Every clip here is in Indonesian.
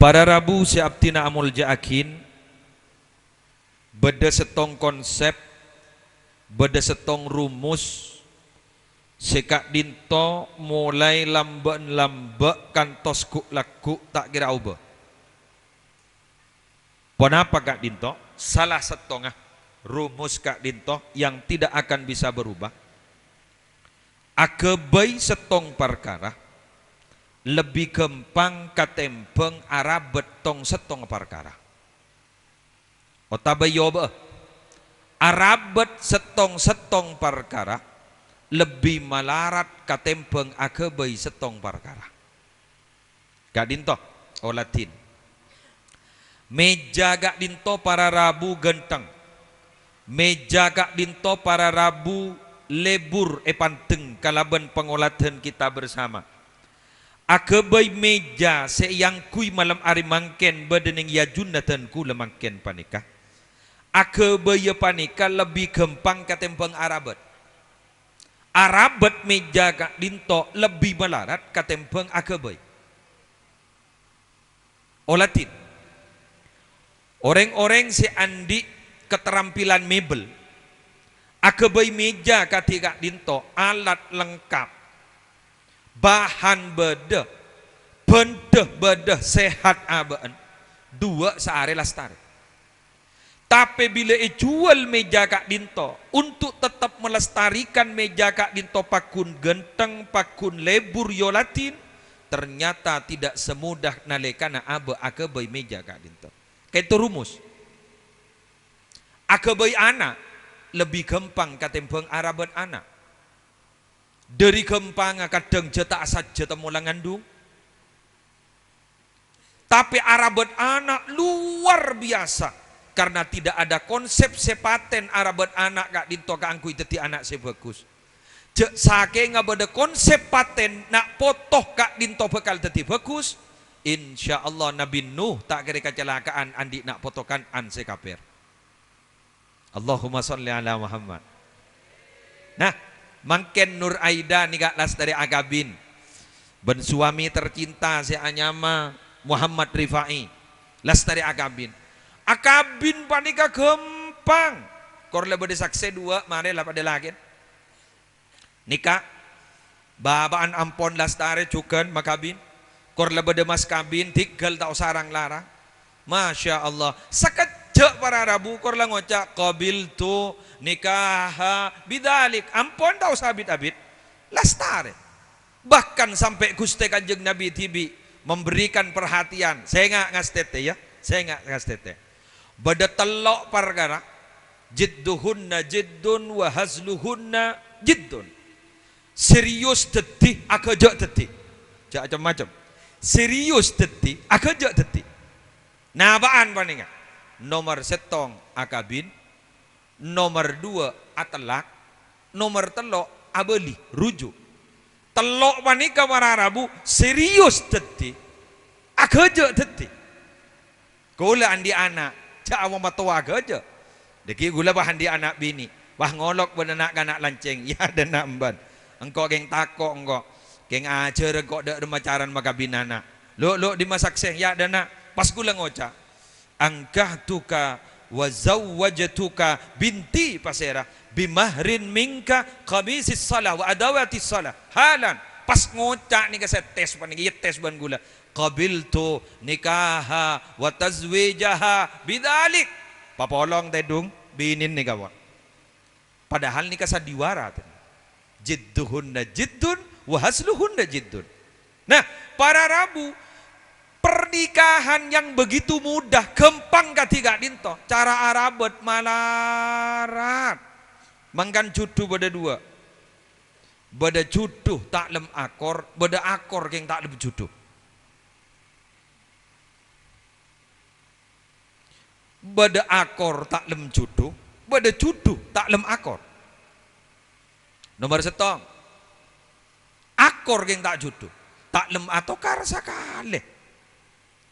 Para Rabu si abtina amul jaakin beda setong konsep, beda setong rumus sekak dinto mulai lambe kantos kuk laku tak kira ubah. Kenapa kak dinto? Salah setengah rumus kak dinto yang tidak akan bisa berubah. Akebai setong perkara lebih gampang katempeng arah betong setong perkara. Otabayoba arabet setong perkara lebih malarat katempeng akebai setong perkara. Kak dinto o Latin. Meja gak dinto para Rabu genteng. Meja gak dinto para Rabu lebur panteng kalaban pengolatan kita bersama. Akebai meja seyang kui malam hari mangken badening ya junatan ku lemangken panika. Akebai panika lebih gampang katempeng arabet. Arabet meja gak dinto lebih melarat katempeng akebai. Olatin. Orang-orang si andi keterampilan mebel. Akebai meja katika dinto alat lengkap. Bahan beda. Benda sehat abaan. Dua sehari lastari. Tapi bila jual meja kak dinto untuk tetap melestarikan meja kak dinto pakun genteng, pakun lebur yolatin, ternyata tidak semudah nalekana aba akebai meja kak dinto. Kayak itu rumus. Akebai anak lebih gampang katempeng araban anak. Dari gampang kadang jetak saja temulang ngandung. Tapi araban anak luar biasa karena tidak ada konsep sepaten araban anak kak dinto kak angkui teti anak sebagus. Cek sake ngabada konsep paten nak potoh kak dinto bekal teti bagus. Insya Allah Nabi Nuh tak kira kecelakaan andi nak potokan an sekaper. Allahumma sholli ala Muhammad. Nah, mangken Nur Aida nih kak las dari Agabin. Ben suami tercinta si anyama Muhammad Rifai. Las dari Agabin. Agabin panika gampang. Korle bade sakse dua mare lah pada lagi. Nikah babaan ampon las dari cukan makabin. Korla bade mas kabin tiggal tau sarang larang. Masya Allah. Sekejap para Rabu korla ngocak qabiltu nikaha bidalik. Ampun tau sabit abid. Lastare. Bahkan sampai Gusti Kanjeng Nabi Tibi memberikan perhatian. Saya nggak ngastete ya. Saya nggak ngastete. Bada telok perkara. Jidduhunna jiddun wa hazluhunna jiddun. Serius tetih akajak tetih. Jak macam-macam. Serius teti, akajak teti. Nah apaan paninga? Nomor setong akabin, nomor dua atelak, nomor telok abeli rujuk. Telok panika para Rabu serius teti, akajak teti. Gula andi anak, cak awam matua akajak. Deki gula bahan di anak bini, wah ngolok benenak kanak lanceng, ya dan nak emban. Engkau geng takok engkau. Keng ajar kok dak remacaran maka binana. Lo di masak seh ya dana pas gula ngoca. Angkah tuka wa zawwajtuka binti pasera bimahrin minka qamisis salah wa adawatis salah. Halan pas ngoca nih kaset tes pan ieu tes ban gula. Qabiltu nikaha wa tazwijaha bidalik. Papolong tedung binin nih kawan. Padahal nikah sadiwara tadi. Jidduhunna jiddun wahasluhunna jiddun. Nah, para Rabu pernikahan yang begitu mudah, gampang katiga dinto. Cara arabet malarat. Mangkan judu beda dua. Beda juduh tak lem akor, beda akor yang tak lem juduh. Beda akor tak lem juduh, beda juduh tak lem akor. Nomor setong. Akor yang tak juduh. Tak lem atau kar sakale.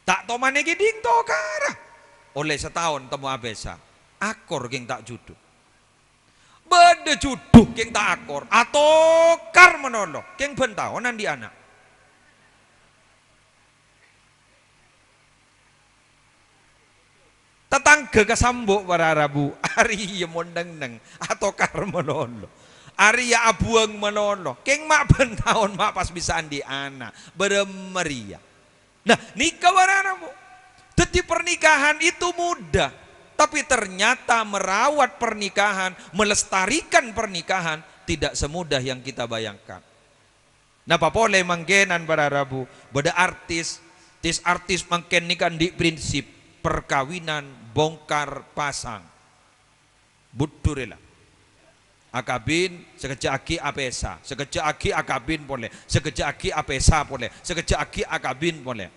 Tak to mane giding to kara. Oleh setahun temu abesa. Akor yang tak juduh. Beda juduh yang tak akor. Atau kar menolok. Yang bentahonan di anak. sangke kasambuk para Rabu ari ya mondang neng atau karmonololo ari ya abuang menololo keng mak pentahun mak pas bisa andi anak beremeria. Nah nikah para Rabu tetapi pernikahan itu mudah, tapi ternyata merawat pernikahan, melestarikan pernikahan tidak semudah yang kita bayangkan. Nah papole mangkenan para Rabu beda artis mangken nikan di prinsip perkawinan bongkar pasang buturela akabin sekejap aki apesa sekejap aki akabin boleh sekejap aki apesa boleh sekejap aki akabin boleh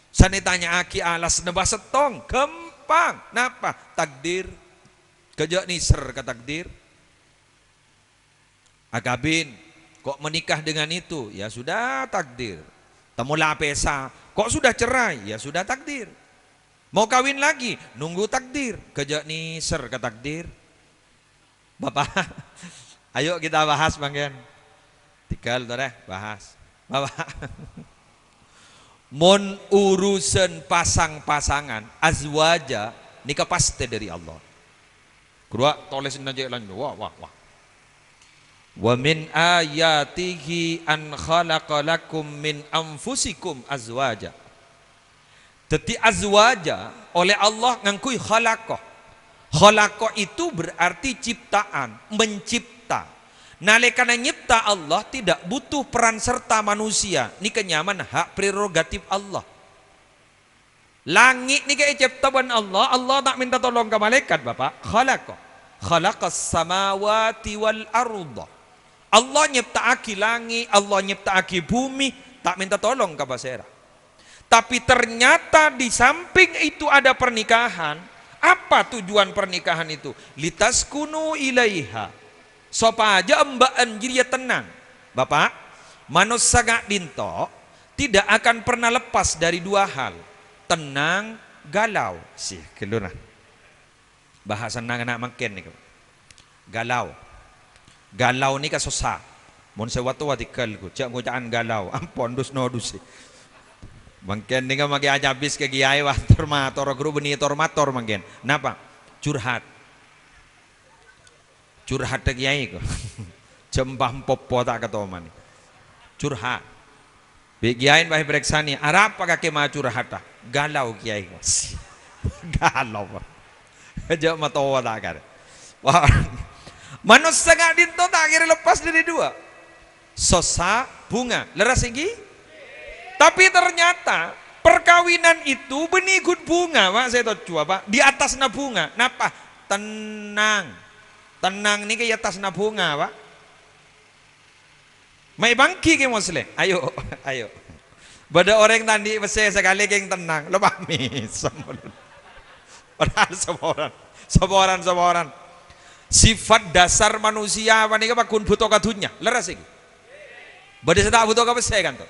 sanitanya aki alas nebah setong gampang napa takdir kejak niser ke takdir akabin kok menikah dengan itu ya sudah takdir temula apesa kok sudah cerai ya sudah takdir mau kawin lagi nunggu takdir kejak niser ke takdir. Bapak ayo kita bahas banggen tinggal tuh deh bahas Bapak mon urusan pasang-pasangan azwaja nikah pasti dari Allah kedua tolesin aja lanjut wah wa min ayatihi an khalaqalakum min anfusikum azwaja. Jadi azwaja oleh Allah ngangkui khalaqah. Khalaqah itu berarti ciptaan, mencipta. Nalekana nyipta Allah tidak butuh peran serta manusia. Ini kenyaman hak prerogatif Allah. Langit ni kayak ciptaan Allah, Allah tak minta tolong ke malaikat Bapak. Khalaqah. Khalaqas samawati wal arda. Allah nyiptaaki langit, Allah nyiptaaki bumi, tak minta tolong ke basera. Tapi ternyata di samping itu ada pernikahan. Apa tujuan pernikahan itu? Litaskunu ilaiha. Sopa aja mbak anjiria tenang. Bapak, manusia gak dinto tidak akan pernah lepas dari dua hal. Tenang, galau. Sih, kelurah. Bahasa anak makin nih. Galau. Galau ni kasosa. Mun sewatu watikal ku, cak gojaan galau. Ampun dus no dus. Mungkin ni magi ajabis ke kiai wah tormator guru beni tormator mungkin. Napa? Curhat. Curhat ke kiai ku. Jembah popo tak ketoman. Curhat. Bi kiai bah breksani, arap kake ma curhat. Galau kiai ku. Galau. Aja matawa tak kare. Wah. Manusia gak dinto tak akhirnya lepas dari dua sosa bunga leras lagi tapi ternyata perkawinan itu benigut bunga Pak saya tahu Pak di atas na bunga napa tenang nih kayak atas na bunga Pak may bangki ke muslim ayo bada orang tadi besar sekali yang tenang lo pahami padahal semua orang sifat dasar manusia apa nih kun butuh kadunya leras lagi badai sedang butuh apa saya kan tuh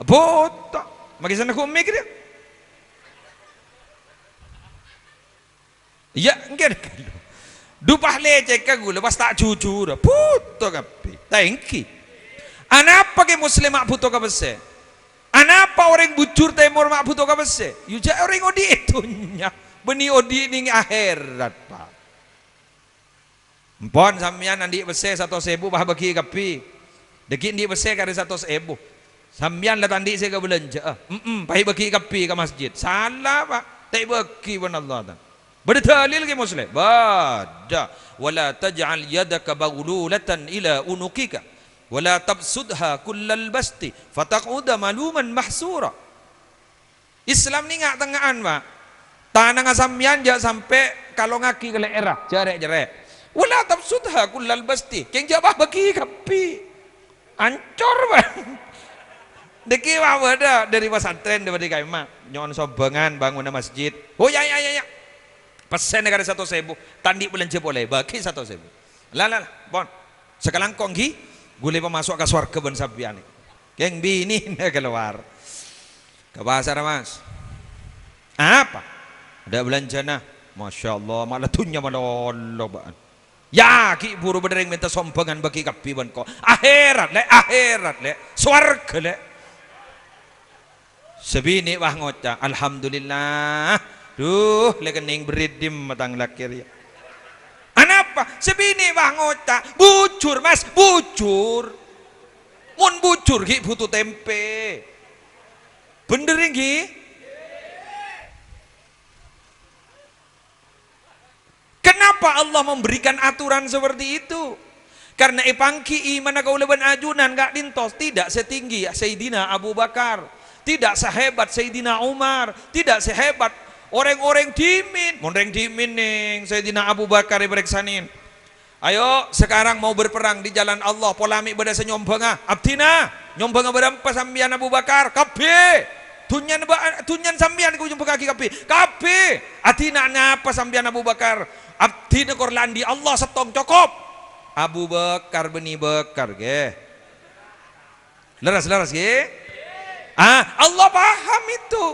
butuh magi sana ku mikir ya ya enggak dupah lecek kagu lepas tak jujur butuh kapi thank you anapa ke muslim mak butuh apa saya anapa orang bujur timur mak butuh apa saya yuja orang odi itunya beni odi ini akhirat Pak. Mpon sampeyan andi bese 100.000 bah bagi kapi. Deki ndi bese kare 100.000. Sampeyan lah tandi saya ke belanja. Pai bagi kapi ke masjid. Salah Pak. Tak bagi pun Allah ta. Berdalil ke muslim? Bada. Wala taj'al yadaka baghlulatan ila unukika. Wala tabsudha kullal basti fataquda maluman mahsura. Islam ni ngak tengahan Pak. Tanang sampeyan jak sampai kalau ngaki ke leerah, jerek-jerek. Wala tabsudha kullal basti keng jabah bagi kapi ancor bang deki wawada dari pesantren dari kaima nyon sobengan bangun masjid oh ya pesen negara 100.000 tandi belanja boleh bagi 100.000 lah bon sekarang konggi gule pemasuk ke surga ben sabian keng bini keluar ke pasar Mas apa ada belanja nah Masya Allah malah tunya malah Allah bang ya ki buru berdering minta sompengan bagi kapiban ko akhirat le swarga le sebini wah ngoca alhamdulillah Duh, lekening beridim matang lakir ya. Anapa? Sebini wah ngocak, bujur mas, bujur. Mun bujur ki butuh tempe. Bener ki? Kenapa Allah memberikan aturan seperti itu? Karena ipangki mana kau leban ajunan gak dintos, tidak setinggi Sayyidina Abu Bakar, tidak sehebat Sayyidina Umar, tidak sehebat orang-orang dimin. Orang dimin nih Sayyidina Abu Bakar ibareksanin. Ayo sekarang mau berperang di jalan Allah, polamik beda senyombonga, abdina nyombonga berempat sambian Abu Bakar, kabe. Tunyan sambian ku jumpa kaki kabe. Atina ngapa sambian Abu Bakar? Abdina korlandi Allah setong cukup. Abu Bakar beni Bakar ge. Leras ge. Allah paham itu.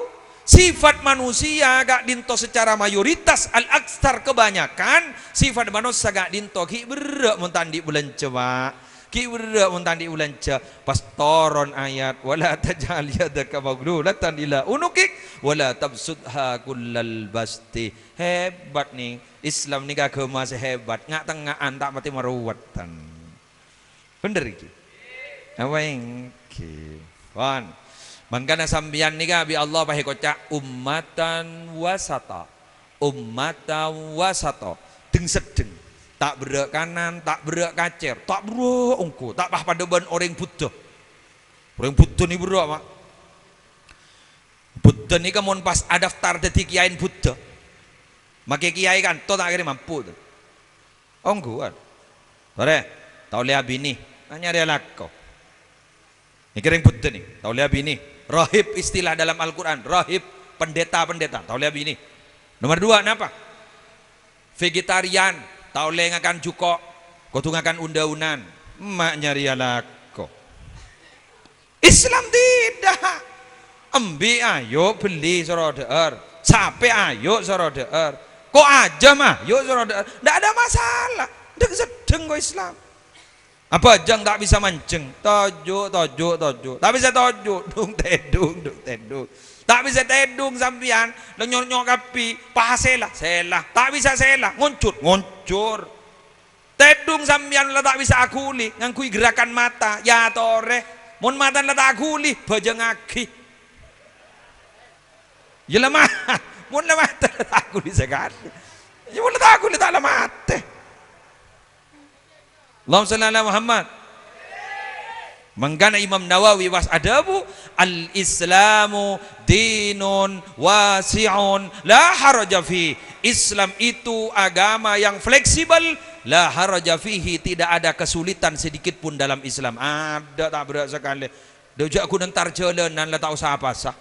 Sifat manusia gak dinto secara mayoritas al-aksar kebanyakan sifat manusia gak dinto ki berak muntandi bulan coba ki berak muntandi bulan ce pas toron ayat wala tajal yadaka maghlulatan ila unukik wala tabsudha kullal basti. Hebat nih Islam nih gak masih hebat ngak tengahan tak mati maruwatan. Bener iki apa yang ki wan. Mangkana sambian nika bi Allah pahe kocak ummatan wasata. Ummatan wasata. Deng sedeng. Tak berak kanan, tak berak kacer, tak berak ongko, tak pah pada ban orang Buddha. Orang Buddha ni berak mak. Buddha ni kan pas ada daftar dadi kiai Buddha. Make kiai kan to tak kira mampu tu. Ongko kan. Sore, tau lihat bini, nyari lakko. Ini kira Buddha ni, tau lihat bini. Rahib istilah dalam Al-Quran, rahib pendeta-pendeta, tahu lihat ini. Nomor 2 kenapa? Vegetarian, tahu lihat ngakan cuko, kau ngakan unda-unan, mak nyari alako. Islam tidak. Embi ayo beli soroder, sape ayo soroder, kok aja mah, yuk soroder, tidak ada masalah, tidak sedeng kok Islam. Apa jang tak bisa mancing, tojo, tak bisa tojo, dung tedung, tak bisa tedung sampian, lenyor kapi, pahasela, selah, tak bisa selah, ngoncur, tedung sampian lah tak bisa akuli, ngangkui gerakan mata, ya tore, mon mata lah tak akuli, bajang aki, ya lemah, mon lemah tak akuli sekali, ya mon tak akuli tak lemah teh. Allahumma shalli ala Muhammad. Mangkana Imam Nawawi was adabu al-Islamu dinun wasi'un la haraja fi. Islam itu agama yang fleksibel, la haraja fihi, tidak ada kesulitan sedikit pun dalam Islam. Ada tak berat sekali. Dojak aku nentar jalanan lah tak usah apa sah.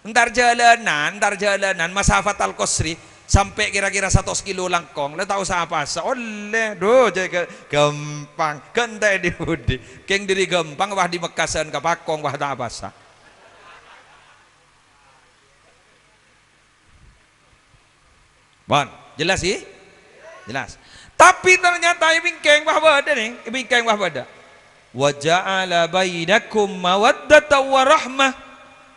Entar jalanan masafat al-Qasri sampai kira-kira 100 kilo langkong lah tak usah apa sah. Oleh doh jaga gampang kentai di budi keng diri gampang wah di Mekasan ke Pakong wah tak apa sah. Bon, jelas sih? Jelas. Tapi ternyata ibingkeng wah bada nih, ibingkeng wah bada. Wa ja'ala bainakum mawaddatan wa rahmah,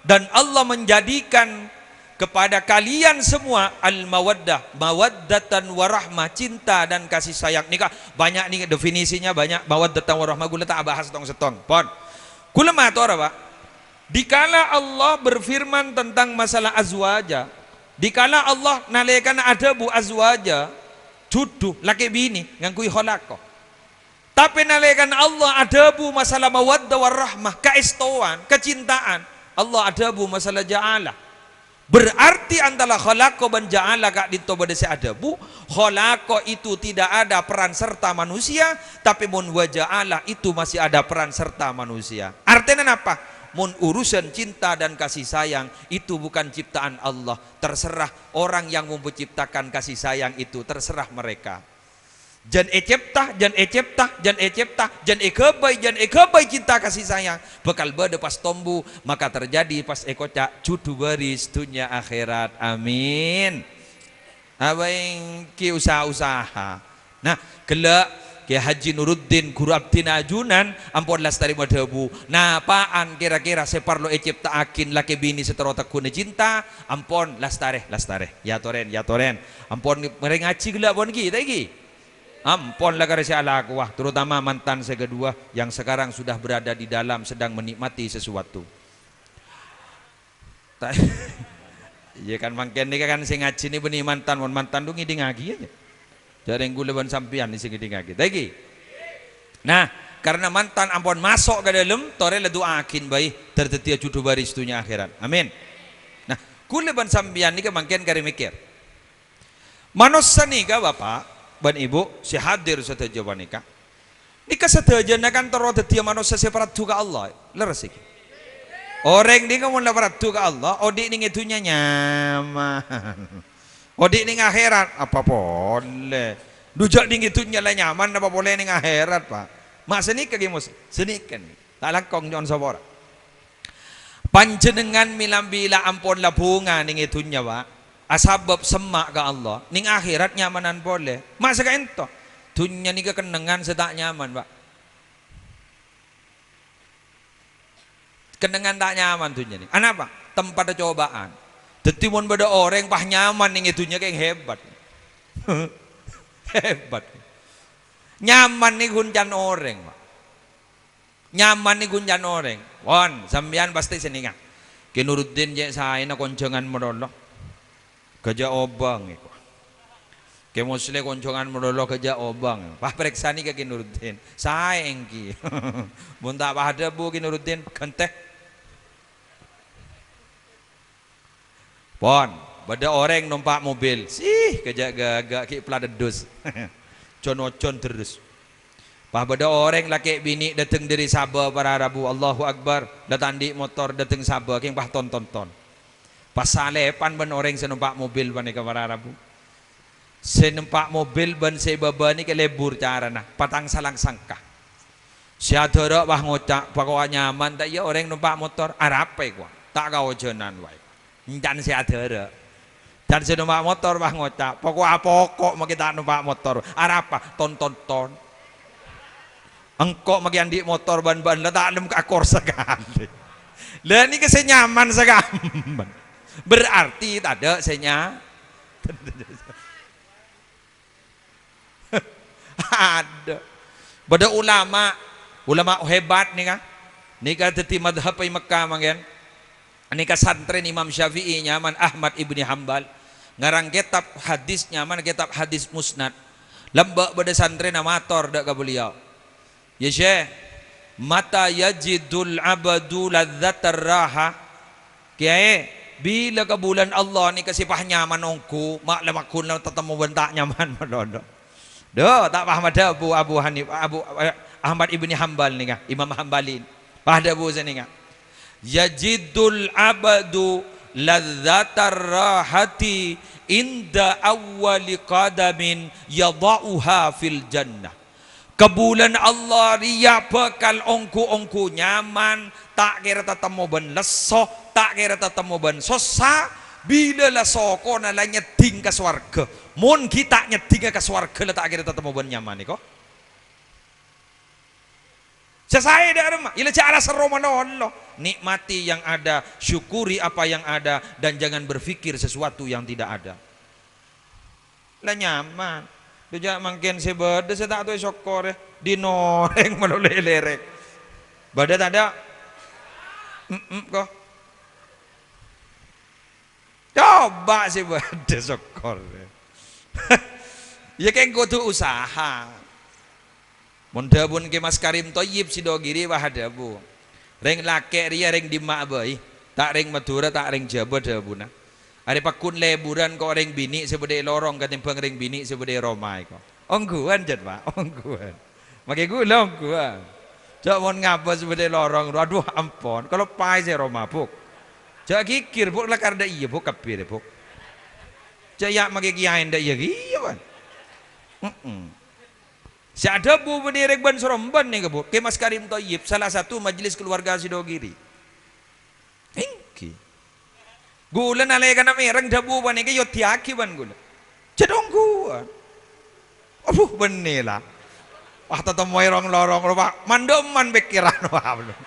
dan Allah menjadikan kepada kalian semua al-mawaddah, mawaddatan warahmah, cinta dan kasih sayang. Nikah banyak nih definisinya, banyak mawaddatan warahmah. Gula tak bahas setong pon. Gula mator apa? Dikala Allah berfirman tentang masalah azwaja, dikala Allah nalekan adabu azwaja, juduh laki bini ngangkui kholako. Tapi nalekan Allah adabu masalah mawaddah warahmah, keistoan, kecintaan, Allah adabu masalah ja'alah. Berarti antara khalaqo dan ja'ala kak dito badasi adabu. Khalaqo itu tidak ada peran serta manusia, tapi mun wa ja'ala itu masih ada peran serta manusia. Artinya apa? Mun urusan cinta dan kasih sayang itu bukan ciptaan Allah. Terserah orang yang menciptakan kasih sayang itu, terserah mereka. Jan ecipta jan ekebay cinta kasih sayang bakal bade pas tombu, maka terjadi pas ekocak cudu baris dunia akhirat. Amin. Abaing ki usaha-usaha. Nah, gelak Kiai Haji Nuruddin Guru Abdin Ajunan ampun lastari madhabu napaan kira-kira separlo ciptaakin laki bini setero tekune cinta ampun lastare ya toren ampun mereka ngaji gila pon kita iki ampun lah karena ala wah terutama mantan saya kedua yang sekarang sudah berada di dalam sedang menikmati sesuatu. Iya kan mangken nih kan sing ngaji nih benih mantan tuh ngiding lagi aja. Jarang gula ban sampian isi ngiding lagi. Lagi. Nah karena mantan ampun masuk ke dalam tore le doakin bayi tertetia judu baris dunia akhirat. Amin. Nah gula ban sampian nih mangken kari mikir. Manusia nih bapak ban ibu si hadir seteja nikah. Nikah seteja kan terotetia manusia separat juga Allah. Leres iki. Orang ni kamu dapat tu ke Allah, odik ni itunya nyaman. Odik ni akhirat apa boleh. Dujak ni itunya lah nyaman apa boleh ni akhirat pak. Mak senikah gimus, senikan. Tak langkong John Sabora. Panjenengan milambila ampun lah bunga ni itunya pak. Asabab semak ke Allah, ni akhirat nyamanan boleh. Mak sekarang itu, dunia ni kekenangan setak nyaman pak. Kenangan tak nyaman tuh nih. Kenapa? Tempat cobaan. Tetimun pada orang pah nyaman nih itunya kayak hebat. Hebat. Nyaman nih gunjan orang, Pak. Nyaman nih gunjan orang. Wan, sambian pasti seninga. Kinuruddin je saya na koncongan merolo. Kerja obang itu. Ke muslim koncongan merolo kerja obang. Pah periksa nih ke Kinuruddin. Saya engki. Bunta pah ada bu Kinuruddin kenteh. Pon, pada orang numpak mobil, sih kejak gagak ki peladedus, con terus. Pah pada orang laki bini datang dari Sabah para Rabu, Allahu Akbar, datang di motor datang Sabah, keng pah ton. Pas salepan ban orang senumpak mobil ban ke para Rabu, senumpak mobil ban sebaba ni ke lebur cara nah, patang salang sangka. Siadara pah ngocak, pokoknya nyaman tak ya orang numpak motor, arape gua, tak kau jenan wae. Dan si adara dan si numpak motor bah ngocak pokok mau kita numpak motor apa ton engkok magi andi motor ban letak lem ke akor sekali lah ini kesenyaman sekali berarti tak ada senya ada pada ulama hebat nih kan nikah teti madhab Mekah manggen. Nikah santren Imam Syafi'i nyaman Ahmad ibni Hambal ngarang kitab hadis nyaman kitab hadis musnad lembak pada santren amator dak ke beliau ya syekh mata yajidul abadu ladzatar raha kiai bila ke bulan Allah ni kasih pah nyaman ongku mak lemakun lah tetemu bentak nyaman madodo do tak paham ada Abu Hanif Abu Ahmad ibni Hambal ni kan Imam Hambalin pah ada bu sini kan yajidul abadu ladzatar rahati inda awwali qadamin yadauha fil jannah kebulan Allah ria bekal ongku nyaman tak kira tetemu ben leso tak kira tetemu ben sosa bila lah soko na nyeding ke swarga mun kita nyeding ke swarga lah tak kira tetemu ben nyaman kok selesai dah rumah ila cara seru Allah nikmati yang ada syukuri apa yang ada dan jangan berpikir sesuatu yang tidak ada lah nyaman dia makin sebeda saya tak tahu syukur di noreng melalui lerek badat ada kok coba sebeda syukur ya kan kudu usaha mundabun ke Mas Karim Toyib Sidogiri wahadabu ring lake ria ring di Ma'bai tak ring Madura tak ring Jawa dabuna ada pakun leburan kok ring bini sebede lorong ketimbang ring bini sebede romai kok ongguan jet pak ongguan makai gula ongguan cak mon ngapa sebede lorong aduh ampun kalau pai saya roma buk cak kikir buk lah karena iya buk kapir buk cak ya makai kiain dah iya kan si ada bu penirek ban Soromban nih bu ke Mas Karim Toyib salah satu majelis keluarga Sidogiri engki gula nalai kana mereng dabu ban ke yotiaki ban gula cedong gua aduh benela Wah tetemu rong lorong Pak. Mandoman pikiran wah belum.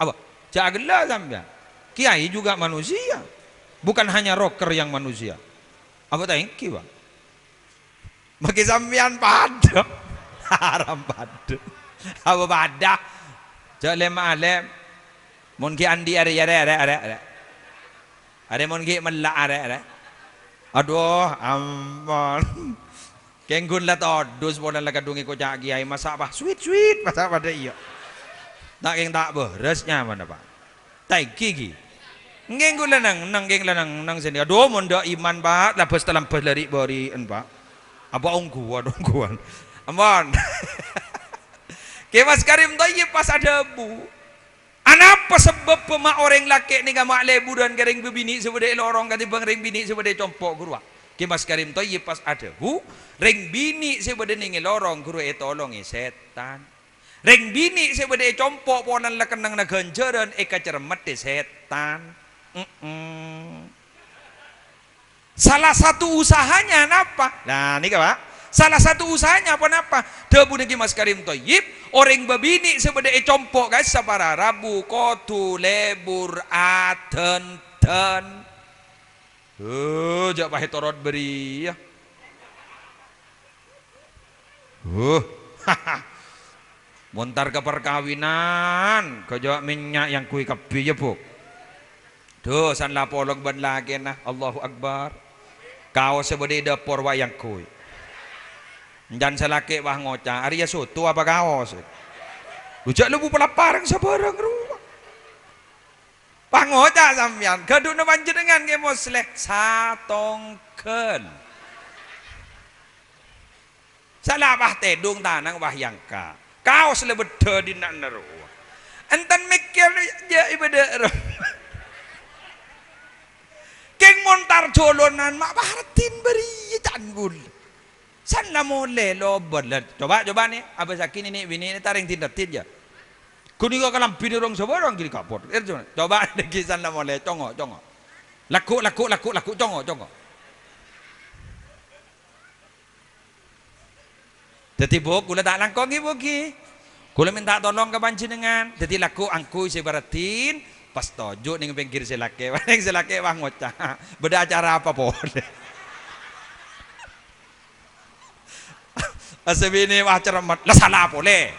Apa? Jagela sampean. Kiai juga manusia. Bukan hanya rocker yang manusia. Apa thank you, Pak? Maki sampean padha. Haram padha. Apa padha? Jalem alem. Mun ki andi are. Are mun ki mella are. Aduh, ampun. Kenggun lah todus bola lah kadungi ko cak kiai masak apa? Sweet masak pada iya. Tak keng tak beresnya mana Pak? Tak gigi. Kenggun lah nang keng lah nang sini. Aduh monda iman Pak, lapis dalam pelari barian Pak. Apa ongguan. Ampun. Kemas Karim Thayyib pas ada bu. Anapa sebab pemak orang laki ni gamak lebu dan kering bebini sebeda lorong kati bang ring bini sebeda compok guru. Kemas Karim Thayyib pas ada bu. Ring bini sebeda ningi lorong guru tolongi setan. Ring bini sebeda compok ponan lah kenang na genjeran eka cermat setan. Salah satu usahanya apa? Nah, ini Pak. Salah satu usahanya apa? Debu niki Mas Karim Thayyib, orang babini sebeda compok guys sabara Rabu, Kotu, Lebur, Aten. Jak pahe torot beri ya. Montar ke perkawinan, kejawab minyak yang kui kapi ya bu. Duh, san lapolog ban lagi nah, Allahu Akbar. Kau sebeda dapur wayang kui. Dan selaki wah ngocah, Arya soto apa kaos? Rujak lebu pelaparan sabarang rumah. Wah ngocah sampean, keduna panjenengan ke mosleh satongken. Salah bah tedung tanang wah yangka. Kaos lebeda di nak naru. Entan mikir ya ibadah. Keng montar jolonan mak bahatin beri canbul. Sana mole lobot lah. Coba nih. Apa sakin ini bini ini taring tindatin ya. Kuni kau kalam bini orang sebarang gini kapot. Coba deh sana mole congo. Laku congo. Jadi bu, kula tak langkongi buki. Kula minta tolong ke panjenengan. Jadi laku angkui sebaratin. Pas tojo ning pinggir selake. Ning selake wah ngocah. Beda acara apa boleh. Asabini wah cermat. Lah salah boleh.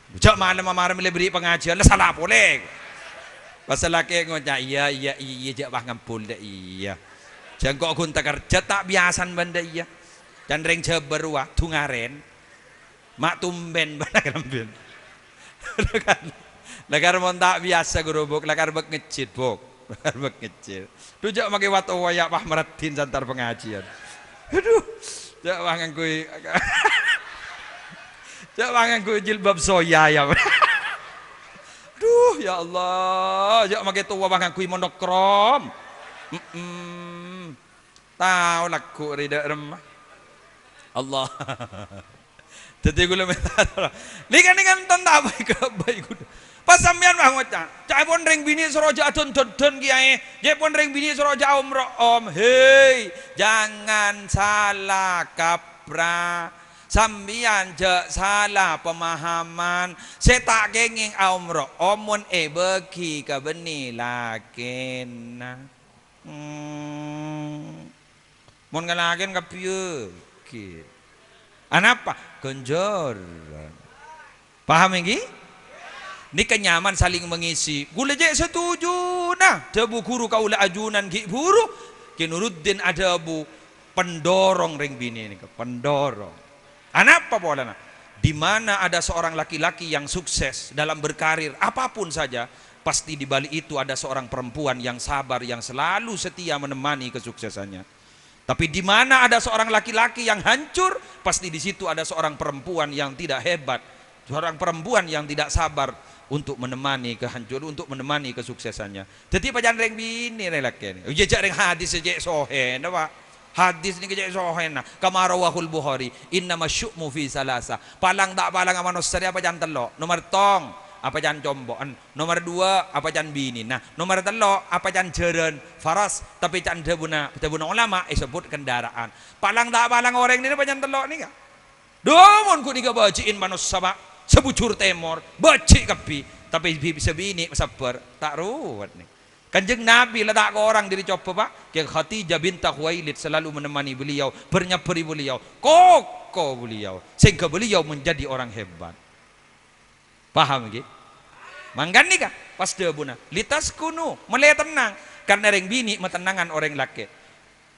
Bujak malam malam beri pengajian. Lah salah boleh. Pas selake ngocah iya jak wah ngampul dah iya. Jangkok gunta kerja tak biasan benda iya. Dan ring jeber wah tungaren. Mak tumben bana kerambin. Lagar mon tak biasa gerobok, lagar bek ngecit bok. Lagar bek ngecit. Tujak make watu wayak pah meratin santar pengajian. Aduh. Jak wangan kui. Jak wangan kui jilbab soya ya. Aduh ya Allah, jak make tua wangan kui monokrom. Tahu laku rida remah. Allah. Jadi gula minta tolong. Likan tanda baik. Pas sampean mah ngocah. Cak pon ring bini soroja don kiai. Cak pon ring bini soroja om. Hei, jangan salah kaprah. Sambian je salah pemahaman. Saya tak kenging umroh. Omun beki ke beni lakin. Mon ngalakin ke piye. Anapa? Genjoran. Paham ini? Ini kenyaman saling mengisi. Gula je setuju. Nah, debu guru kaula ajunan ki buru. Kinuruddin ada bu pendorong ring bini ini. Pendorong. Anapa boleh? Di mana ada seorang laki-laki yang sukses dalam berkarir apapun saja, pasti di balik itu ada seorang perempuan yang sabar, yang selalu setia menemani kesuksesannya. Tapi di mana ada seorang laki-laki yang hancur, pasti di situ ada seorang perempuan yang tidak hebat, seorang perempuan yang tidak sabar untuk menemani kehancuran, untuk menemani kesuksesannya. Jadi pajan reng bini lelaki ini. Ujek reng hadis sejak sohen, apa? Hadis ni kejak sohen. Kamarawahul Bukhari. Innama syu'mu fi salasa. Palang tak palang manusia apa jangan telok. Nomor tong. Apa jangan combon. Nomor dua apa jangan bini. Nah nomor telok apa jangan jeren faras tapi jangan debuna ulama sebut kendaraan. Palang tak palang orang ini apa jangan telok ni kah? Domon ku diga baciin manus sama sebujur temor, baci kapi, tapi bisa bini sabar tak ruwet nih. Kanjeng Nabi letak ke orang diri coba pak, kayak Khadijah binti Khuwailid selalu menemani beliau, bernyaperi beliau, kokoh beliau, sehingga beliau menjadi orang hebat. Paham gitu? Manggan nih kak, pas dia buna, litas kuno, mulai tenang, karena reng bini metenangan orang laki.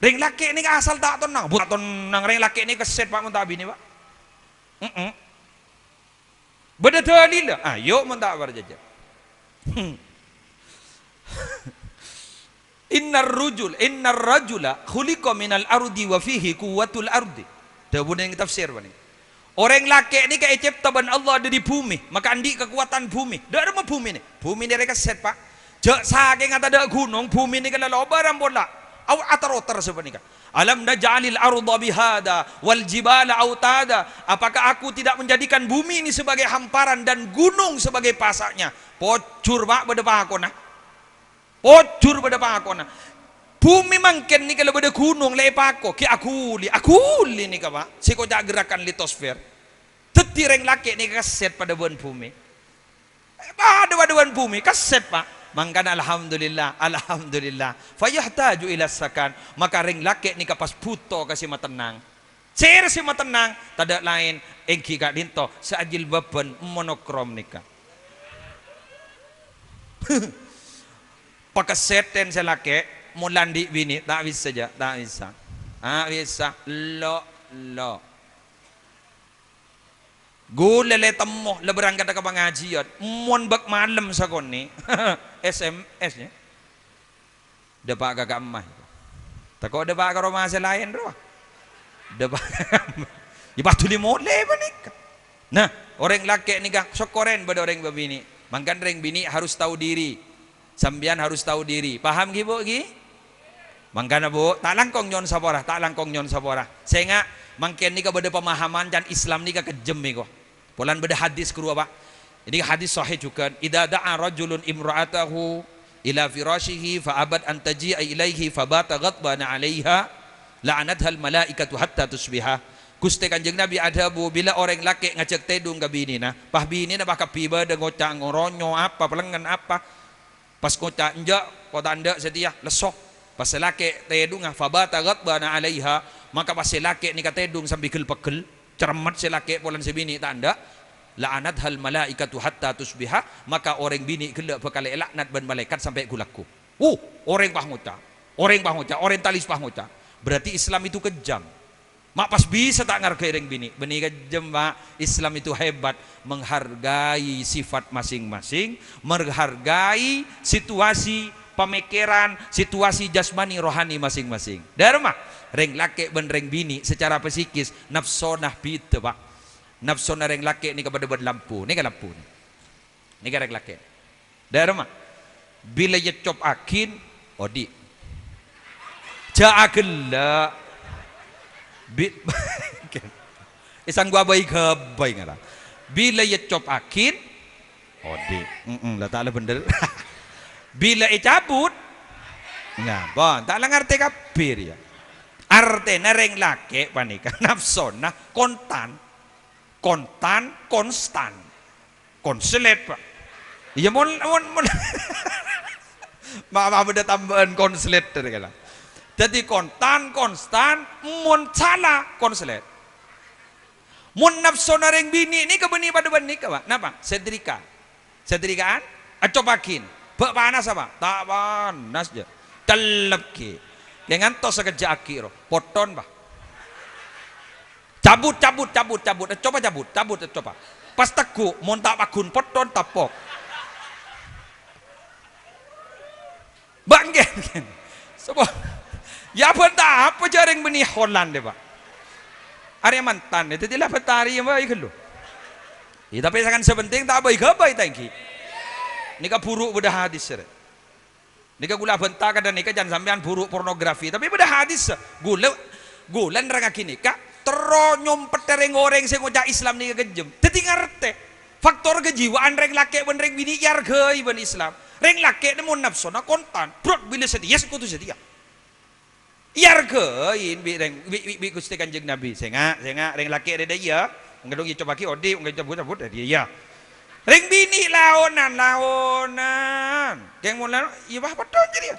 Reng laki ini asal tak tenang, bukan tenang reng laki ini keset pak mentah bini pak. Beda dalil lah, ayo mentah berjajar. Innar rajula khuliqa minal ardi wa fihi quwwatul ardi. Dah bunda yang tafsir bani. Orang laki ni kayak ciptaan Allah dari bumi, maka andi kekuatan bumi. Dah ada bumi ni. Bumi ni mereka set pak. Jak saking ada gunung, bumi ni kalau loba rambola. Aw atar-atar sebenarnya. Alam naj'alil arda bihada wal jibala autada. Apakah aku tidak menjadikan bumi ini sebagai hamparan dan gunung sebagai pasaknya? Pocur pak pada pakona. Pocur pada pakona. Bumi mangken ni kalau pada gunung lepako ki akuli ni ka pak. Siko jak gerakan litosfer. Tetireng laki ni kaset pada buan bumi. Pada buan bumi kaset pak. Mangkana alhamdulillah fayahtaju ila sakan, maka ring laki ni kapas puto kasi matenang sir si matenang tada lain engki kak dinto saajil baban monokrom nika pakaseten sa laki mulandi bini tak bisa saja tak bisa lo gulele temo le berangkat ke pengajian mon bak malam sakon ni SMS nya depak kakak emah tako depak ke rumah lain roh depak ya patu li mole banik. Nah orang laki ni kah sokoren pada orang babini mangkan reng bini harus tahu diri sambian harus tahu diri paham ki bu ki mangkana bu tak langkong nyon saborah sehingga mangken ni ka beda pemahaman dan Islam ni ka kejem ni ko polan beda hadis keruah pak ini hadis sahih juga idza da'a rajulun imra'atahu ila firashihi fa abad an taji'a ilaihi fa bata ghadbana 'alaiha la'anatha al malaikatu hatta tusbiha. Gusti Kanjeng Nabi ada bu bila orang laki ngajak tedung ka bini na pah bini na baka piba de ngocak ngoronyo apa pelengan apa pas ngocak enjak kota anda setia lesok pas laki tedung fa bata ghadbana 'alaiha maka pas laki ni ka tedung sambil pegel cermat si laki polan si bini tak anda la'anat hal malaikatu hatta tusbiha maka orang bini gelak bakal laknat ban malaikat sampai gulaku orang pah ngoca orang talis pah ngoca berarti Islam itu kejam mak pas bisa tak ngargai orang bini beni kejam mak Islam itu hebat menghargai sifat masing-masing menghargai situasi pemikiran situasi jasmani rohani masing-masing dharma reng laki ben reng bini secara psikis nafsonah bite pak nafsonah reng laki ni kepada ben lampu ni kan lampu ni kan reng laki dharma bila ye cop akin odi jaagella bit isang gua baik ngara bila ye cop akin odi lah tak bener bila cabut nah bon tak lah ngerti kapir ya arte nareng laki panika nafsona konstan konselet pak iya mon maaf ada tambahan konselet tadi kala jadi konstan mon salah konselet mon nafsona reng bini ini kebeni pada benih pak napa setrikaan acopakin bak panas apa tak panas je telep ki dengan tos sekejap akhir poton bah cabut coba pas teku montak pakun poton tapok banggen sebuah ya benda apa jaring benih Holland deh pak area mantan itu tidak petari yang baik lu ya, tapi sangat sepenting tak baik tangki nika buruk beda hadis nika gula bentar kadang nika jangan sampean buruk pornografi tapi beda hadis gula neraka kini kak teronyom petereng goreng saya ngocak Islam nika kejem teti ngerti faktor kejiwaan reng laki ben reng bini yargai ben Islam reng laki nemu nafsona kontan brot bila setia sekutu setia Yar ke in bi Gusti Kanjeng Nabi. Sengak reng laki ada dia. Ngadong coba ki odi ngadong cabut dia ya. Reng bini laonan. Keng mun laon ieu bah padon jadi.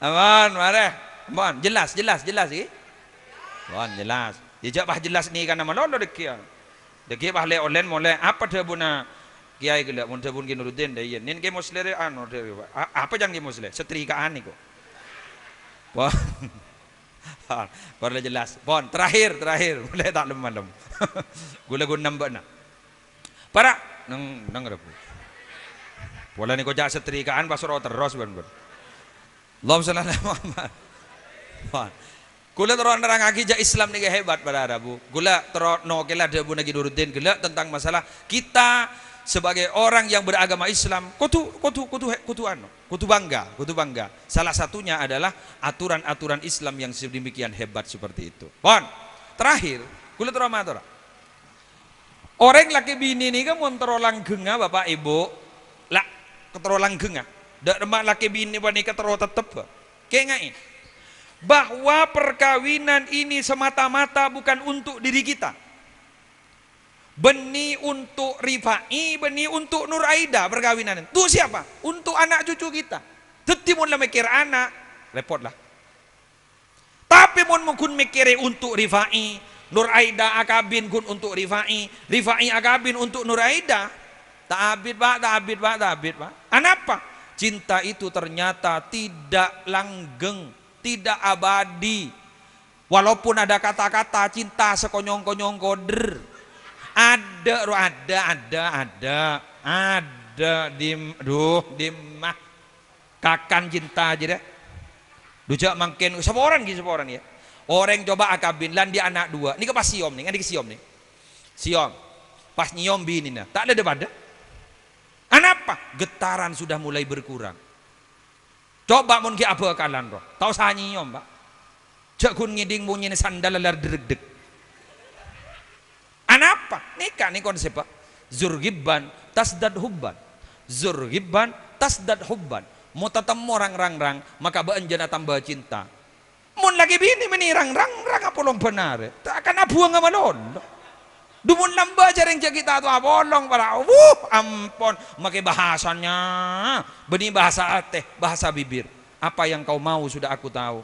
Aman, mare. Aman, jelas iki. Bon, jelas. Dijak bah jelas ni kana malolo dekia. Dekia bah le online mole apa dia buna kiai gila mun bun ki Nuruddin deh. Nin ke musle anu apa jangan ki musle? Setrikaan niku. Bon. Baru jelas. Bon, terakhir mulai tak lem. Gula gun nambah na. Para nang rabu. Pola ni ko jak setrikaan pasoro terus ben. Allahumma shalli ala Muhammad. Bon. Gula terus nerang akidah Islam ni hebat pada Arabu. Gula terus no kela debu nagi Nuruddin gula tentang masalah kita sebagai orang yang beragama Islam kutu bangga. Salah satunya adalah aturan-aturan Islam yang sedemikian hebat seperti itu. Bon, terakhir, kula terus matur. Orang laki bini ni kan mun terus langgeng Bapak Ibu, lah terus langgeng. Dak remak laki bini wanita terus tetep. Kengai bahwa perkawinan ini semata-mata bukan untuk diri kita. Benih untuk Rifai, benih untuk Nur Aida perkawinan. Itu siapa? Untuk anak cucu kita. Teti mun mikir anak, repot lah. Tapi mun mungkin mikir untuk Rifai, Nur Aida akabin kun untuk Rifai akabin untuk Nur Aida. Tak abid pak. Anapa? Cinta itu ternyata tidak langgeng, tidak abadi. Walaupun ada kata-kata cinta sekonyong-konyong koder. Ada dimah kakan cinta aja deh. Dujak mangken seorang ya. Orang coba akabin lan dia anak dua. Ini ke pas siom nih, siom. Pas nyiom bini nah. Tak ada depan. Anapa? Getaran sudah mulai berkurang. Coba mun ki apa kalan roh. Tahu sa nyiom, Pak. Cek kun ngiding bunyi sandal lar deg-deg. Anapa? Nikah nih konsep Pak. Zurgibban tasdad hubban. Mau tetemu orang-rang maka beanjana tambah cinta. Mun lagi bini menirang rang apa long benar. Tak akan abuang sama lon. Dumun lamba jarang kita tu abolong para. Ampun, makai bahasanya. Benih bahasa teh, bahasa bibir. Apa yang kau mau sudah aku tahu.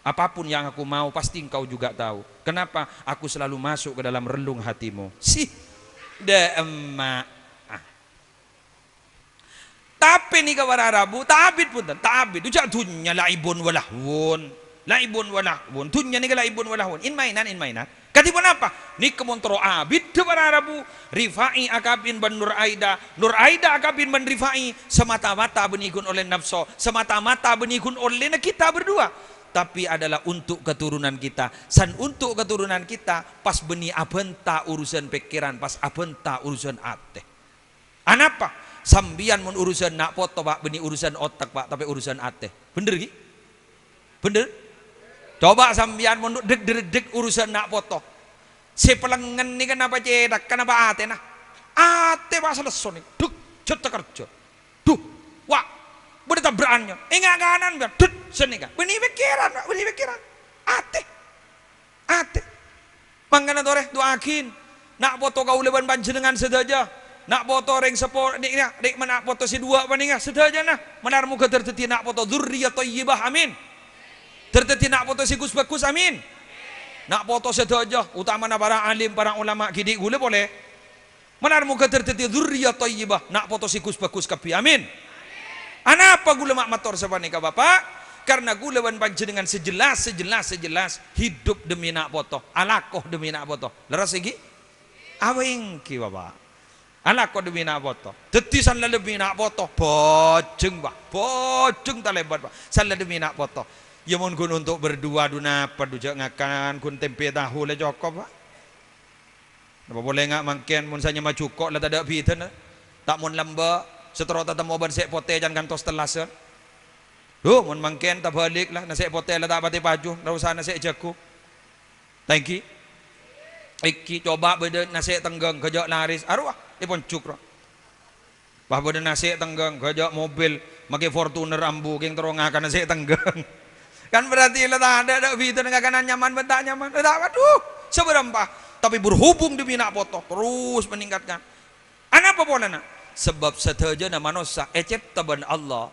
Apapun yang aku mau pasti engkau juga tahu. Kenapa? Aku selalu masuk ke dalam relung hatimu. Emak. Tapi ni kawan Arabu, ta'abid pun ta'abid. Ujak dunya laibun walahun. Dunya ni laibun walahun. In mainan. Katipun apa? Ni kemontro abid kawan Arabu. Rifai akabin ban Nur Aida akabin ban Rifai. Semata-mata benikun oleh nafsu. Semata-mata benikun oleh kita berdua. Tapi adalah untuk keturunan kita. Untuk keturunan kita pas benih abenta urusan pikiran, pas abenta urusan ate. Anapa? Sambian mun urusan nak foto Pak, benih urusan otak Pak, tapi urusan ate. Bener ki? Bener? Coba sambian mun deg urusan nak foto. Si pelengan ni kenapa cedak, kenapa ate nah? Ate Pak selesai nih. Duk, cetak kerja. Duh, wah, berita berannya. Ingat kanan biar, dut, senika. Benih pikiran Pak, benih pikiran. Ate. Mangkana tore doakin. Nak foto kau leban panjenengan sedaja. Nak foto ring sepor nik nak foto si dua paninga sedaja nah. Menar muka terteti nak foto dzurriyyah thayyibah amin. Terteti nak foto si Gus bagus amin. Nak foto sedaja utamana para alim para ulama gidi gule boleh. Menar muka terteti dzurriyyah thayyibah nak foto si Gus bagus kapi amin. Anapa gule mak mator sapanika Bapak? Karena gule wan panjenengan sejelas hidup demi nak foto, alakoh demi nak foto. Leras iki? Awengki Bapak. Anak kau demi nak foto, tetisan lah demi nak foto, bojeng tak lebat Pak, salah demi nak foto. Ya mun kun untuk berdua duna padujak ngakan kun tempe tahu le cukup Pak. Apa boleh ngak mangken mun sanya mah cukup lah tak ada piten, tak mun lamba seterot tak mau bersek pote jangan kantos telas. Mun mangken tak balik lah nasi pote lah tak pati paju, dah usah nasi jaku. Thank you. Iki coba beda nasi tenggeng kejak laris arwah ipun cukro. Bah bodo nasi tenggeng, gajak mobil, pakai Fortuner ambu, yang terong akan nasi tenggeng. Kan berarti lah tak ada itu dengan nyaman, bentak nyaman. Waduh, seberapa. Tapi berhubung di bina foto terus meningkatkan. Anak apa pola nak? Sebab setajana manusia ecipta ban Allah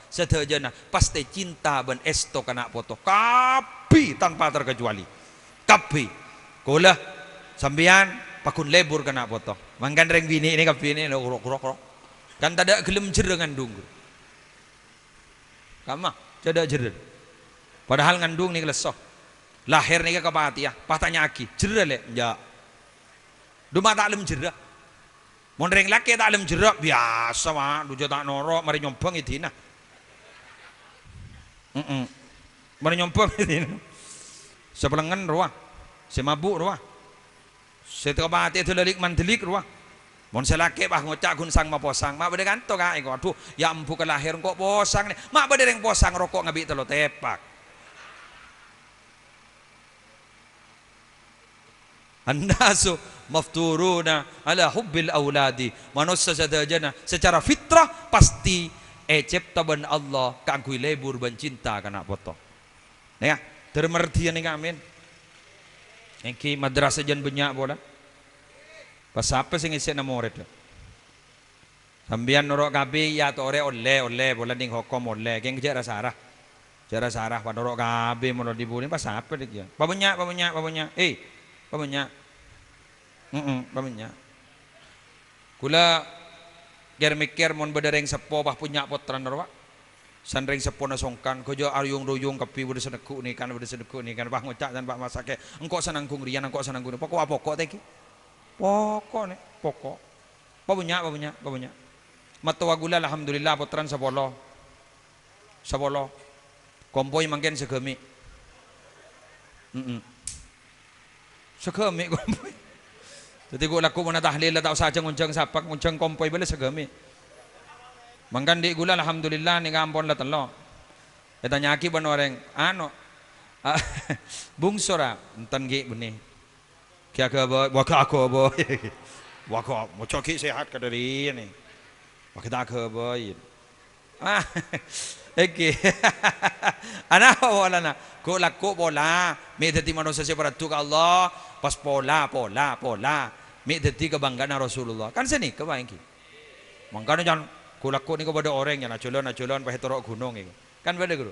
setajana pasti cinta ban esto kana foto. Kapi tanpa terkecuali. Kapi. Kolah sambian pakun lebur kena foto. Mangkan reng bini ini kapi ini rok. Kan tak ada gelem jer ngandung. Kama tidak jer. Padahal ngandung ni lesoh. Lahir ni ke kapati ya, patanya aki. Jer le, ya. Duma tak lem jer. Mon reng laki tak lem jer biasa mah, dujo tak norok mari nyompong itina. Mari nyompong itina. Sepelengan ruah. Semabuk ruah. Setekapati itu lelik mandelik ruah. Mon selake bah ngocak gun sang ma posang, mak bade kanto ka iko. Aduh, ya empu ke lahir kok posang ni. Mak bade reng posang rokok ngabi telo tepak. An-nasu mafturuna ala hubbil auladi. Manusia setajana secara fitrah pasti ecipta ban Allah kangkui lebur ban cinta kana foto. Ya, termertian ni amin. Engki madrasah jan banyak bola. Pas apa sing isih na murid. Sambian norok kabe ya to oleh bola ding hukum oleh geng jara sarah. Jara sarah pada norok kabe mono dibulin pas apa dik ya. Pabanyak. Pabanyak. Pabanyak. Kula ger mikir mon bedereng sepo bah punya potran norok. Sanreng sepo na songkan kojo aruyung-ruyung kapi bede sedeku ni kan bah ngocak dan bah masake engko sanangkung rian engko sanangkung pokok teki. Pokok. Pabanyak. Matawa gula alhamdulillah potran sabolo. Kompoi mangken segemi. Segemi kompoi. Jadi gula laku mana tahlil tak usah nguncang sapak nguncang kompoi bela segemi. Mangkan di gula alhamdulillah ni ngampon lah telo. Tanya aki ban orang bungsora entan ge benih. Kya ke boy, waka boy. Waka mau coki sehat ke dari ini. Waka ke boy. Oke. Anak wala na. Ko lakko bola. Me dati manusia separatu ka Allah. Pas pola. Me dati kebanggaan Rasulullah. Kan sini kebayang ki. Mangkana jangan ko lakko ni ko pada orang yang naculon pahe torok gunung iki. Kan beda guru.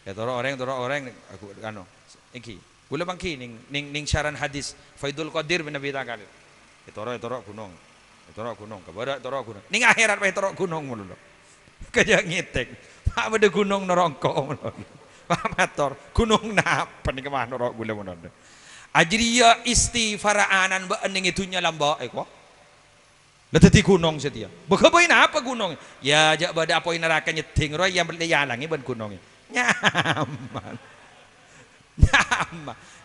Ya torok orang aku kano. Iki. Gula bangki ning syaran hadis Faidul Qadir bin Nabi Takal. Torok gunung. Kabara torok gunung. Ning akhirat pahe torok gunung mulu. Kaya ngitek. Pak beda gunung nerongko mulu. Pak mator gunung napa ning kemah nerok gula mulu. Ajriya istifaraanan ba ning itunya lamba eko. Leteti gunung setia. Bagapoin apa gunung? Ya jak bada apoin neraka nyeding roy yang berlialangi ban gunung. Nyaman.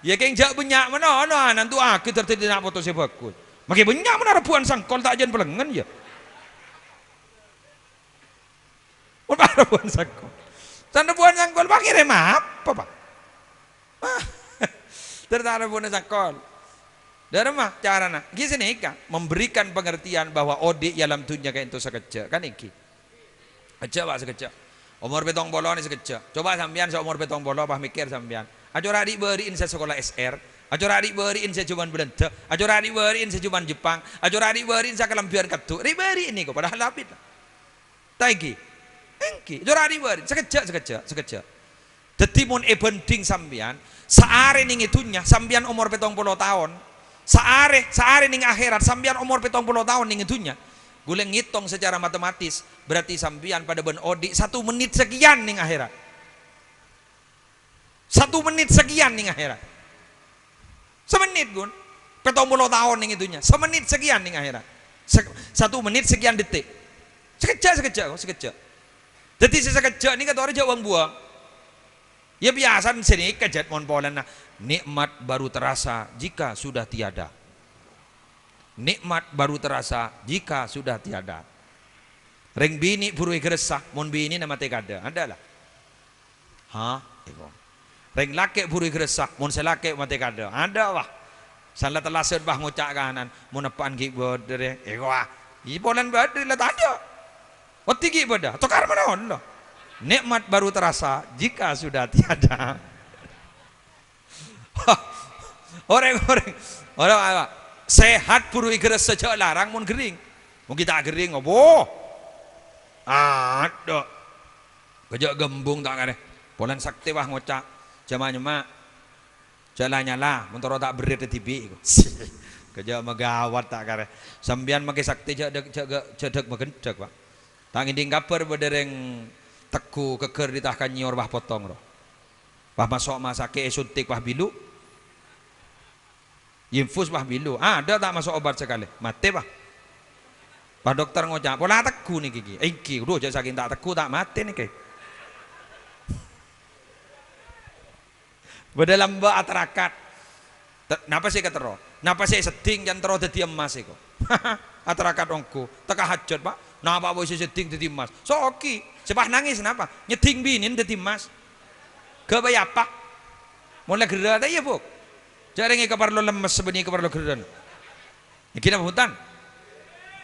Ya keng jak banyak mana nantu aku tertedi nak foto sebagus. Makin banyak mana rebuan sangkol tak jan pelengan ya. Apa rebuan sangkol? Rebuan sangkol pakai rem apa pak? Tertarik rebuan sangkol. Dari mah cara nak? Gini nih kan memberikan pengertian bahwa odik dalam dunia kayak itu sekecil kan iki. Kecil pak sekecil. Umur betong bolo ni sekecil. Coba sambian seumur betong bolo bah mikir sambian. Ajo adik beriin saya sekolah SR, ajo adik beriin saya cuman Belanda, ajo adik beriin saya cuman Jepang, ajo adik beriin saya kelampian ketu, beri ini kok padahal lapit. Taiki, engki, ajo adik beriin sekejap. Detimun ebending sambian, saare ning itunya, sambian umur 70 tahun, saare ning akhirat, sambian umur 70 tahun ning itunya, gue ngitung secara matematis, berarti sambian pada ben odi 1 menit sekian ning akhirat. 1 menit sekian nih akhirat. Semenit gun. 70 tahun nih itunya. Semenit sekian nih akhirat. 1 menit sekian detik. Sekejap. Jadi sekejap nih kata orang jawab buang. Ya biasa sini kejat mon polan nah. Nikmat baru terasa jika sudah tiada. Nikmat baru terasa jika sudah tiada. Reng bini purui geresah, mon bini nama tekada. Adalah. Hah? Iko. Reng laki puri geresak, mun selaki mati kada. Ada wah. Salah telasut bah ngocak kanan, mun apaan ki bodere. Wah. Polan badri lah tak ada. Otigi pada. Tokar mana Allah. Nikmat baru terasa jika sudah tiada. Orang sehat puru ikhlas sejak larang mun gering. Mungkin tak gering opo. Ada. Kejak gembung tak kare. Polan sakti wah ngocak. Jama-jama. Jalannya lah, mentoro tak berit di TV. Kejak megawat tak kare. Sambian make sakti cedek megendek Pak. Tak nginding kabar bedereng teku keker ditahkan nyor wah potong roh. Wah masuk masake suntik wah bilu. Infus wah bilu. Ada tak masuk obat sekali. Mati Pak. Pak dokter ngocak, pola teku nih gigi. Iki, udah jadi saking tak teku tak mati nih kayak. Bedalam mbak atarakat. Napa sih ketero? Napa sih seding jangan terus jadi emas itu? Atarakat ongku. Teka hajat Pak. Napa boleh seding jadi emas? So oke. Sebab nangis napa? Nyeding binin jadi emas. Kebaya apa? Mulai gerak tak ya bu? Jangan ingin keperlu lemes sebenarnya keperlu gerak. Ini apa hutan?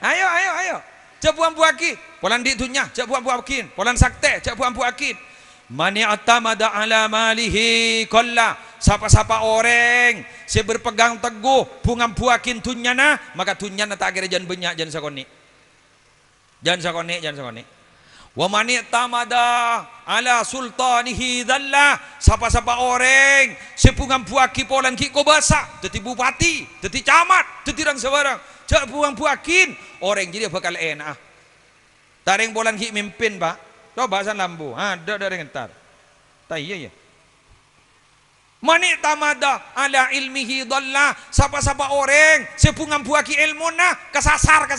Ayo. Cak buang buaki. Polan di dunia. Cak buang buakin. Polan sakte. Cak buang buakin. Mani atamada ala malihi kolla. Sapa-sapa orang si berpegang teguh bunga buakin tunyana, maka tunyana tak kira jangan banyak jangan sakoni. Jangan sakoni. Wa mani atamada ala sultanihi dhalla. Sapa-sapa orang si bunga buaki polan ki ko basa, dadi bupati, dadi camat, dadi rang sebarang. Cak buang buakin orang jadi bakal enak. Taring polan ki mimpin Pak. Coba bahasan lambu, ada dari ngentar. Tak iya ya. Mani tamada ala ilmihi dhalla. Sapa-sapa orang sepungan buaki ilmu nah kesasar.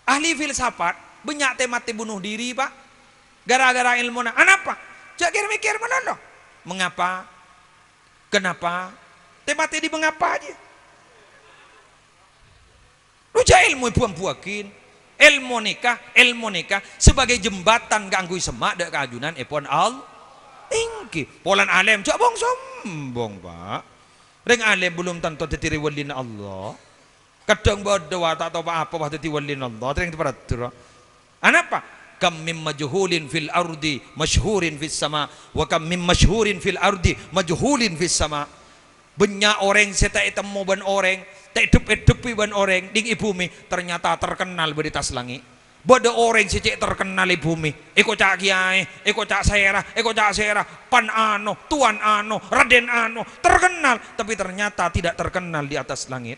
Ahli filsafat banyak temati bunuh diri Pak. Gara-gara ilmu nah. Kenapa? Jangan mikir mana loh. Mengapa? Kenapa? Temati di mengapa aja. Lu jangan ilmu buang-buakin. Ilmu nikah sebagai jembatan ganggu semak dek keajunan epon al ingki polan alim cak bong sombong Pak ring alim belum tentu dadi walin Allah kadang bodoh tak tahu apa wah dadi walin Allah ring temperatur anapa kam mim majhulin fil ardi masyhurin fis sama wa kam mim masyhurin fil ardi majhulin fis sama banyak orang saya temu ban orang tak hidup ban orang ding ibumi ternyata terkenal di tas langit bodoh orang si cek terkenal ibumi iko cak kiai iko cak serah pan ano tuan ano raden ano terkenal tapi ternyata tidak terkenal di atas langit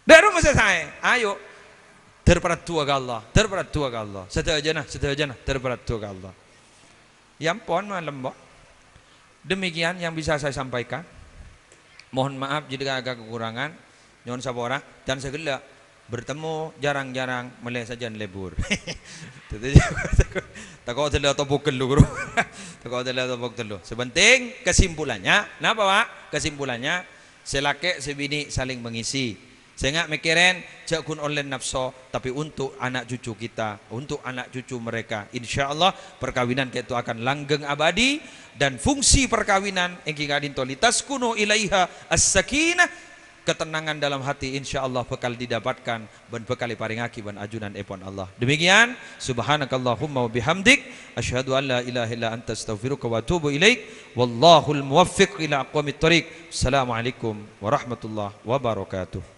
baru masa saya ayo terperatu ke Allah sedajana terperatu ke Allah yang pon malam demikian yang bisa saya sampaikan. Mohon maaf jika agak kekurangan. Nyon sabora dan segala bertemu jarang-jarang mulai saja lebur. Takut telah topuk telu. Sebenting kesimpulannya, napa Pak? Kesimpulannya selaki sebini saling mengisi. Saya nggak mikirin jakun online nafsu, tapi untuk anak cucu kita, untuk anak cucu mereka, insya Allah perkawinan itu akan langgeng abadi dan fungsi perkawinan yang kita dintolitas kuno ilaiha as-sakinah ketenangan dalam hati insya Allah bekal didapatkan dan bekal paringaki ban ajunan epon Allah. Demikian subhanakallahumma wa bihamdik asyhadu an la ilaha illa anta astaghfiruka wa atubu ilaik wallahul muwaffiq ila aqwamit thoriq. Assalamualaikum warahmatullahi wabarakatuh.